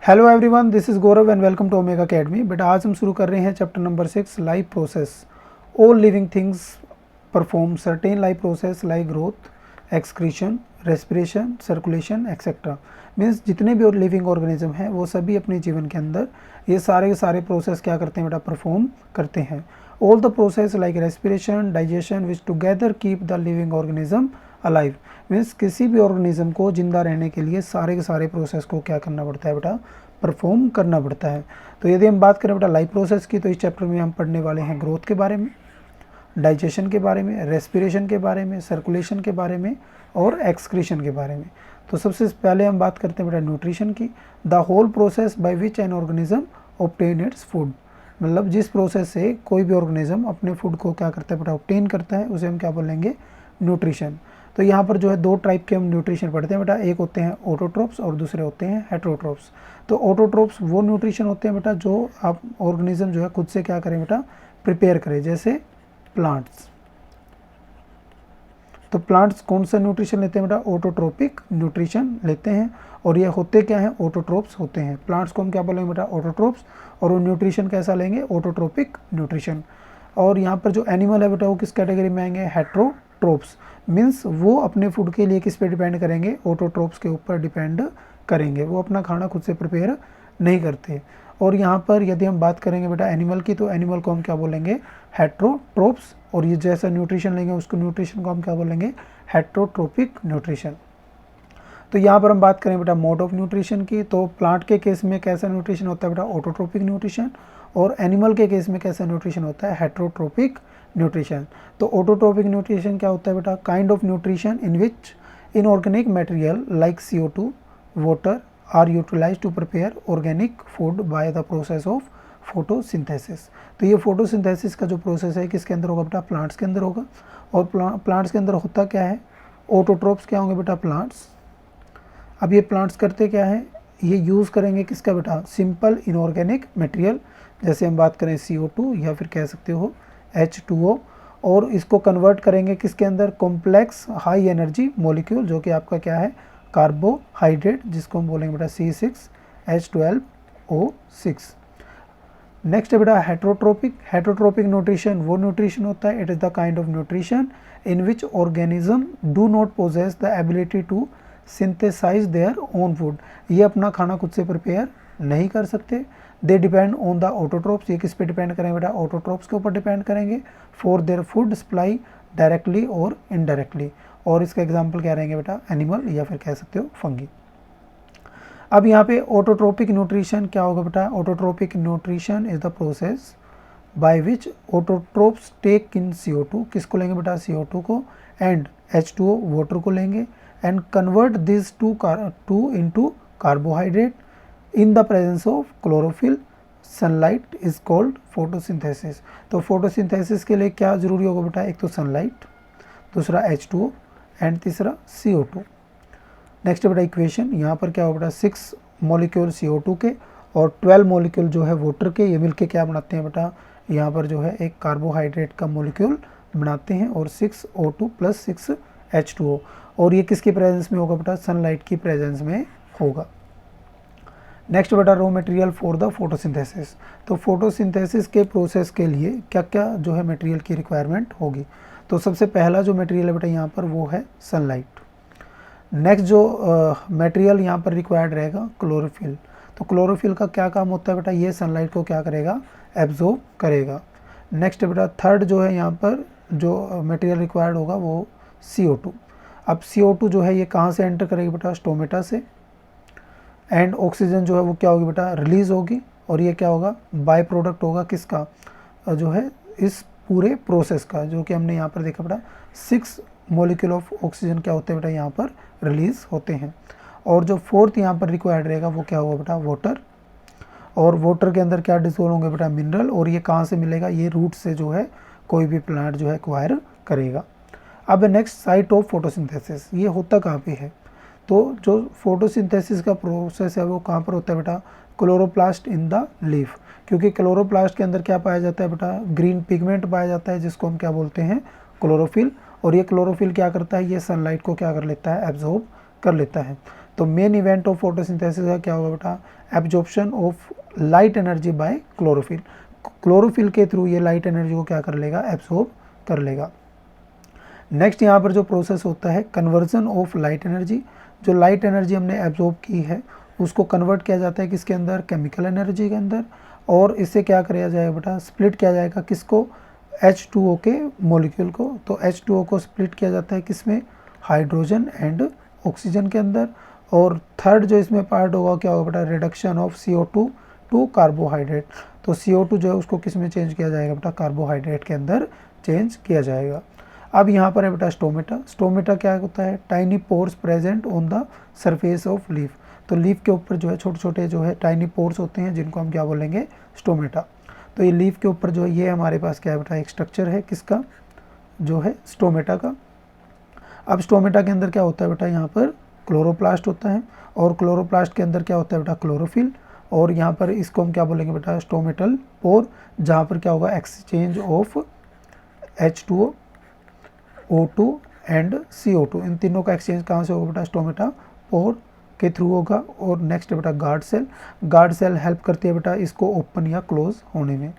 Hello everyone, this is Gaurav and welcome to Omega academy. बेटा आज हम शुरू कर रहे हैं chapter number 6 life process. All living things perform certain life process like growth, excretion, respiration, circulation etcetera. Means जितने भी लिविंग ऑर्गेनिज्म हैं वो सभी अपने जीवन के अंदर ये सारे के सारे प्रोसेस क्या करते हैं बेटा, परफॉर्म करते हैं। All the process like respiration, digestion which together keep the living organism alive. Means किसी भी ऑर्गेनिज्म को जिंदा रहने के लिए सारे के सारे प्रोसेस को क्या करना पड़ता है बेटा, परफॉर्म करना पड़ता है। तो यदि हम बात करें बेटा लाइफ प्रोसेस की, तो इस चैप्टर में हम पढ़ने वाले हैं ग्रोथ के बारे में, डाइजेशन के बारे में, रेस्पिरेशन के बारे में, सर्कुलेशन के बारे में और एक्सक्रीशन के बारे में। तो सबसे पहले हम बात करते हैं बेटा न्यूट्रिशन की। The whole process by which an organism obtain its food. मतलब जिस प्रोसेस से कोई भी ऑर्गेनिज्म अपने फूड को क्या करता है बेटा, ऑब्टेन करता है, उसे हम क्या बोलेंगे, न्यूट्रिशन। तो यहाँ पर जो है दो टाइप के हम न्यूट्रिशन पढ़ते हैं बेटा, एक होते हैं ऑटोट्रोप्स और दूसरे होते हैं हेटेरोट्रोप्स। तो ऑटोट्रोप्स वो न्यूट्रिशन होते हैं बेटा जो आप ऑर्गेनिज्म जो है खुद से क्या करें बेटा, प्रिपेयर करें, जैसे प्लांट्स। तो प्लांट्स कौन सा न्यूट्रिशन लेते हैं बेटा, ऑटोट्रोपिक न्यूट्रिशन लेते हैं। और ये होते क्या हैं, ऑटोट्रोप्स होते हैं। प्लांट्स को हम क्या बोलेंगे बेटा, ऑटोट्रोप्स। और वो न्यूट्रिशन कैसा लेंगे, ऑटोट्रोपिक न्यूट्रिशन। और यहाँ पर जो एनिमल है बेटा वो किस कैटेगरी में आएंगे, हेटेरोट्रोप्स। मीन्स वो अपने फूड के लिए किस पे डिपेंड करेंगे, ऑटोट्रोप्स के ऊपर डिपेंड करेंगे। वो अपना खाना खुद से प्रिपेयर नहीं करते। और यहाँ पर यदि हम बात करेंगे बेटा एनिमल की, तो एनिमल को हम क्या बोलेंगे, हेटेरोट्रोप्स। और ये जैसा न्यूट्रिशन लेंगे उसको न्यूट्रिशन को हम क्या बोलेंगे, हेटेरोट्रोपिक न्यूट्रिशन। तो यहाँ पर हम बात करें बेटा मोड ऑफ न्यूट्रिशन की, तो प्लांट के केस में कैसा न्यूट्रिशन होता है बेटा, ऑटोट्रोपिक न्यूट्रिशन। और एनिमल के केस में कैसा न्यूट्रिशन होता है, हेटेरोट्रोपिक न्यूट्रिशन। तो ऑटोट्रोपिक न्यूट्रिशन क्या होता है बेटा, kind of nutrition in which inorganic material like CO2, water are utilized to prepare organic food by the process of photosynthesis. तो ये फोटोसिंथेसिस का जो प्रोसेस है किसके अंदर होगा बेटा, प्लांट्स के अंदर होगा। और प्लांट्स के अंदर होता क्या है, ऑटोट्रोप्स क्या होंगे बेटा, प्लांट्स। अब ये प्लांट्स करते क्या है, ये यूज़ करेंगे किसका बेटा, सिंपल इनऑर्गेनिक मटेरियल, जैसे हम बात करें CO2 या फिर कह सकते हो H2O। और इसको कन्वर्ट करेंगे किसके अंदर, कॉम्प्लेक्स हाई एनर्जी मॉलिक्यूल, जो कि आपका क्या है, कार्बोहाइड्रेट, जिसको हम बोलेंगे बेटा C6H12O6। नेक्स्ट है बेटा हेटेरोट्रोपिक। हेटेरोट्रोपिक न्यूट्रिशन वो न्यूट्रिशन होता है, it is the kind of nutrition in which organism do not possess the ability to synthesize their own food. ये अपना खाना खुद से प्रिपेयर नहीं कर सकते। They depend on the autotrophs. ये किस पे डिपेंड करेंगे बेटा, ऑटोट्रोप्स के ऊपर डिपेंड करेंगे for their food supply directly और इनडायरेक्टली। और इसका एग्जाम्पल क्या रहेंगे बेटा, एनिमल या फिर कह सकते हो फंगी। अब यहाँ पे ऑटोट्रोपिक न्यूट्रिशन क्या होगा बेटा, autotrophic nutrition is the process by which autotrophs take in CO2, किसको लेंगे बेटा, CO2 को, एंड H2O वाटर को लेंगे, and convert this to into carbohydrate in the presence of chlorophyll. Sunlight is called photosynthesis. तो फोटोसिंथेसिस के लिए क्या जरूरी होगा बेटा, एक तो सनलाइट, दूसरा H2O एंड तीसरा CO2। नेक्स्ट बेटा इक्वेशन, यहाँ पर क्या होगा बेटा, 6 मॉलिक्यूल CO2 के और 12 मॉलिक्यूल जो है वाटर के, ये मिलके क्या बनाते हैं बेटा, यहाँ पर जो है एक कार्बोहाइड्रेट का मॉलिक्यूल बनाते हैं। और 6O2 + 6H2O। और ये किसकी प्रेजेंस में होगा बेटा, सनलाइट की प्रेजेंस में होगा। नेक्स्ट बेटा raw material for the photosynthesis. तो फोटोसिंथेसिस के प्रोसेस के लिए क्या क्या जो है मटेरियल की रिक्वायरमेंट होगी। तो सबसे पहला जो मटेरियल है बेटा यहाँ पर वो है सनलाइट। नेक्स्ट जो मटेरियल यहाँ पर रिक्वायर्ड रहेगा, क्लोरोफिल। तो क्लोरोफिल का क्या काम होता है बेटा, ये सनलाइट को क्या करेगा, एब्जॉर्ब करेगा। नेक्स्ट बेटा थर्ड जो है यहाँ पर जो मटेरियल रिक्वायर्ड होगा वो CO2। अब CO2 जो है ये कहाँ से एंटर करेगी बेटा, स्टोमेटा से। एंड ऑक्सीजन जो है वो क्या होगी बेटा, रिलीज होगी। और ये क्या होगा, बाय प्रोडक्ट होगा किसका, जो है इस पूरे प्रोसेस का, जो कि हमने यहाँ पर देखा बेटा 6 मॉलिक्यूल ऑफ ऑक्सीजन क्या होते हैं बेटा, यहाँ पर रिलीज होते हैं। और जो फोर्थ यहाँ पर रिक्वायर्ड रहेगा वो क्या होगा बेटा, वाटर। और वाटर के अंदर क्या डिसोल्व होंगे बेटा, मिनरल। और ये कहाँ से मिलेगा, ये रूट से जो है कोई भी प्लांट जो है एक्वायर करेगा। अब नेक्स्ट साइट ऑफ फोटोसिंथेसिस, ये होता कहाँ पे है, तो जो फोटोसिंथेसिस का प्रोसेस है वो कहाँ पर होता है बेटा, क्लोरोप्लास्ट इन द लीफ। क्योंकि क्लोरोप्लास्ट के अंदर क्या पाया जाता है बेटा, ग्रीन पिगमेंट पाया जाता है, जिसको हम क्या बोलते हैं, क्लोरोफिल। और ये क्लोरोफिल क्या करता है, ये सनलाइट को क्या कर लेता है, एब्जॉर्ब कर लेता है। तो मेन इवेंट ऑफ फोटोसिंथेसिस का क्या होगा बेटा, absorption of light energy by chlorophyll. Chlorophyll के थ्रू ये लाइट एनर्जी को क्या कर लेगा, एब्सॉर्ब कर लेगा। नेक्स्ट यहाँ पर जो प्रोसेस होता है कन्वर्जन ऑफ लाइट एनर्जी, जो लाइट एनर्जी हमने एब्जॉर्ब की है उसको कन्वर्ट किया जाता है किसके अंदर, केमिकल एनर्जी के अंदर, और इससे क्या किया जाएगा बेटा, स्प्लिट किया जाएगा किसको, H2O के मॉलिक्यूल को। तो H2O को स्प्लिट किया जाता है किसमें, हाइड्रोजन एंड ऑक्सीजन के अंदर। और थर्ड जो इसमें पार्ट होगा क्या होगा बेटा, reduction of CO2 to carbohydrate. तो CO2 जो है उसको किस में चेंज किया जाएगा बेटा, कार्बोहाइड्रेट के अंदर चेंज किया जाएगा। अब यहाँ पर है बेटा स्टोमेटा। स्टोमेटा क्या होता है, tiny pores present on the surface of leaf. तो लीफ के ऊपर जो है छोटे छोटे जो है टाइनी पोर्स होते हैं जिनको हम क्या बोलेंगे, स्टोमेटा। तो ये लीफ के ऊपर जो है ये हमारे पास क्या है बेटा, एक स्ट्रक्चर है किसका, जो है स्टोमेटा का। अब स्टोमेटा के अंदर क्या होता है बेटा, यहाँ पर क्लोरोप्लास्ट होता है, और क्लोरोप्लास्ट के अंदर क्या होता है बेटा, क्लोरोफिल। और यहाँ पर इसको हम क्या बोलेंगे बेटा, स्टोमेटल पोर, जहाँ पर क्या होगा, exchange of H2O, O2 and CO2, इन तीनों का एक्सचेंज कहाँ से होगा बेटा, स्टोमेटा पोर के थ्रू होगा। और नेक्स्ट बेटा guard cell. Guard cell help करती है बेटा इसको ओपन या क्लोज होने में।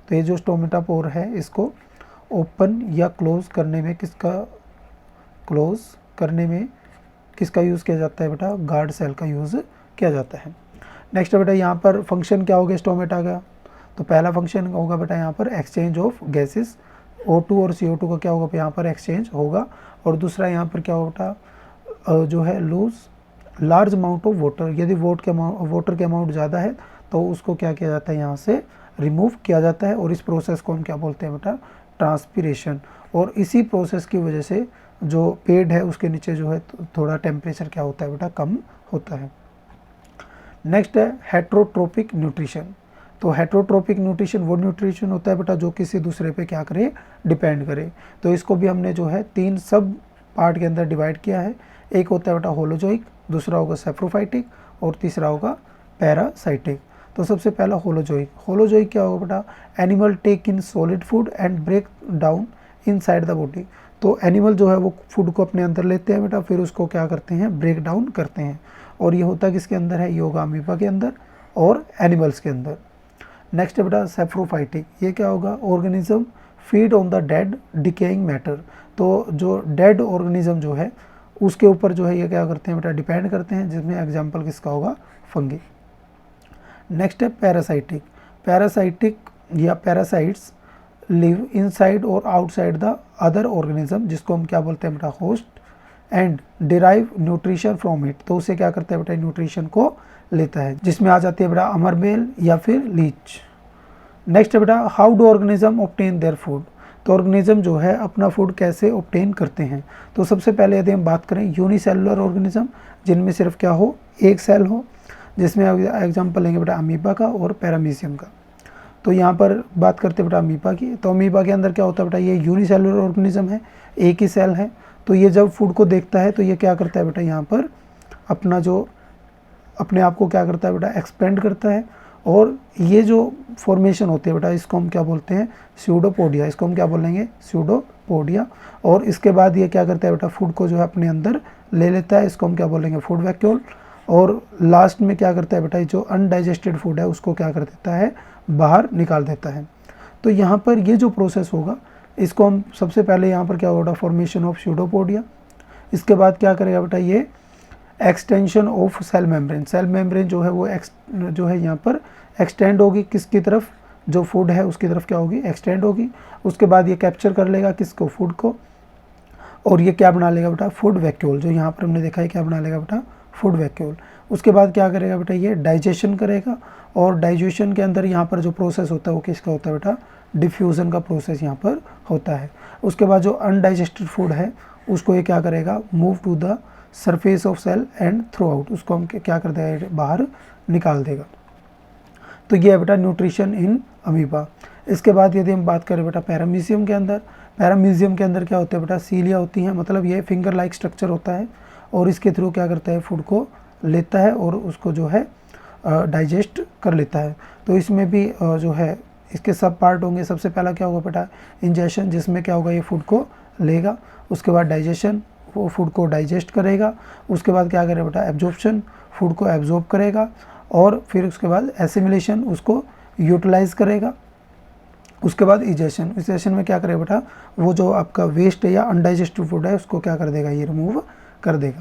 तो ये जो स्टोमेटा पोर है इसको ओपन या क्लोज करने में किसका यूज़ किया जाता है बेटा, गार्ड सेल का यूज़ किया जाता है। नेक्स्ट बेटा यहाँ पर फंक्शन क्या होगा स्टोमेटा का, तो पहला फंक्शन होगा बेटा यहाँ पर एक्सचेंज ऑफ गैसेस, O2 और CO2 का क्या होगा यहाँ पर एक्सचेंज होगा। और दूसरा यहाँ पर क्या होगा बेटा, जो है lose large amount of water, यदि वाटर के अमाउंट ज़्यादा है तो उसको क्या किया जाता है, यहाँ से रिमूव किया जाता है। और इस प्रोसेस को हम क्या बोलते हैं बेटा, ट्रांसपीरेशन। और इसी प्रोसेस की वजह से जो पेड़ है उसके नीचे जो है थोड़ा टेम्परेचर क्या होता है बेटा, कम होता है। नेक्स्ट है हेट्रोट्रोपिक न्यूट्रिशन। तो हेट्रोट्रोपिक न्यूट्रिशन वो न्यूट्रिशन होता है बेटा जो किसी दूसरे पे क्या करे, डिपेंड करे। तो इसको भी हमने जो है 3 सब पार्ट के अंदर डिवाइड किया है। एक होता है बेटा होलोजोइक, दूसरा होगा सेप्रोफाइटिक, और तीसरा होगा पैरासाइटिक। तो सबसे पहला होलोजोइक। होलोजोइक क्या होगा बेटा, animal take in solid food and break down inside the body. तो एनिमल जो है वो फूड को अपने अंदर लेते हैं बेटा, फिर उसको क्या करते हैं, ब्रेक डाउन करते हैं। और ये होता किसके अंदर है, ये होगा अमीबा के अंदर और एनिमल्स के अंदर। नेक्स्ट है बेटा सेप्रोफाइटिक। ये क्या होगा, organism feed on the dead decaying matter. तो जो डेड ऑर्गेनिज्म जो है उसके ऊपर जो है ये क्या करते हैं बेटा, डिपेंड करते हैं, जिसमें एग्जाम्पल किसका होगा, फंगी। नेक्स्ट है पैरासाइटिक। पैरासाइटिक या पैरासाइट्स लिव इनसाइड और आउटसाइड द अदर ऑर्गेनिज्म, जिसको हम क्या बोलते हैं बेटा, host, and derive nutrition from it. तो उसे क्या करता है बेटा, न्यूट्रिशन को लेता है, जिसमें आ जाती है बेटा अमरबेल या फिर लीच। नेक्स्ट है बेटा how do organism obtain their food. तो ऑर्गेनिज्म जो है अपना फूड कैसे ऑब्टेन करते हैं। तो सबसे पहले यदि हम बात करें यूनिसेलुलर ऑर्गेनिज्म, जिनमें सिर्फ क्या हो, एक सेल हो, जिसमें एग्जांपल लेंगे बेटा अमीबा का और पैरामीशियम का। तो यहाँ पर बात करते हैं बेटा अमीबा की। तो अमीबा के अंदर क्या होता है बेटा, ये यूनिसेलुलर ऑर्गेनिज्म है, एक ही सेल है। तो ये जब फूड को देखता है तो ये क्या करता है बेटा, यहाँ पर अपने आप को क्या करता है बेटा, एक्सपेंड करता है। और ये जो फॉर्मेशन होती है बेटा, इसको हम क्या बोलते हैं, स्यूडोपोडिया। इसको हम क्या बोलेंगे, स्यूडोपोडिया। और इसके बाद ये क्या करता है बेटा, फूड को जो है अपने अंदर ले लेता है, इसको हम क्या बोलेंगे, फूड वैक्यूल। और लास्ट में क्या करता है बेटा, जो अनडाइजेस्टेड फूड है उसको क्या कर देता है, बाहर निकाल देता है। तो यहाँ पर ये जो प्रोसेस होगा इसको हम सबसे पहले यहाँ पर क्या होगा, फॉर्मेशन ऑफ स्यूडोपोडिया। इसके बाद क्या करेगा बेटा, ये extension of cell membrane. Cell membrane जो है वो जो है यहाँ पर एक्सटेंड होगी किसकी तरफ, जो फूड है उसकी तरफ क्या होगी, एक्सटेंड होगी। उसके बाद ये कैप्चर कर लेगा किसको, फूड को, और ये क्या बना लेगा बेटा, फूड वैक्यूल। जो यहाँ पर हमने देखा है क्या बना लेगा बेटा, फूड वैक्यूल। उसके बाद क्या करेगा बेटा, ये डाइजेशन करेगा। और डाइजेशन के अंदर यहाँ पर जो प्रोसेस होता है वो किसका होता है बेटा, डिफ्यूज़न का प्रोसेस यहाँ पर होता है। उसके बाद जो अनडाइजेस्टेड फूड है उसको ये क्या करेगा, move to the surface of cell and throughout, उसको हम क्या कर देगा, बाहर निकाल देगा। तो ये है बेटा न्यूट्रिशन इन अमीबा। इसके बाद यदि हम बात करें बेटा पैरामीशियम के अंदर, पैरामीशियम के अंदर क्या होता है बेटा, सीलिया होती हैं, मतलब ये फिंगर लाइक स्ट्रक्चर होता है। और इसके थ्रू क्या करता है, फूड को लेता है और उसको जो है डाइजेस्ट कर लेता है। तो इसमें भी जो है इसके सब पार्ट होंगे। सबसे पहला क्या होगा बेटा, इंजेशन, जिसमें क्या होगा, ये फूड को लेगा। उसके बाद डाइजेशन फूड को डाइजेस्ट करेगा, उसके बाद क्या करेगा बेटा एब्जॉर्प्शन, फूड को एब्जॉर्ब करेगा, और फिर उसके बाद एसिमिलेशन, उसको यूटिलाइज करेगा, उसके बाद इजेशन में क्या करेगा बेटा वो जो आपका वेस्ट है या अनडाइजेस्टेड फूड है उसको क्या कर देगा ये रिमूव कर देगा।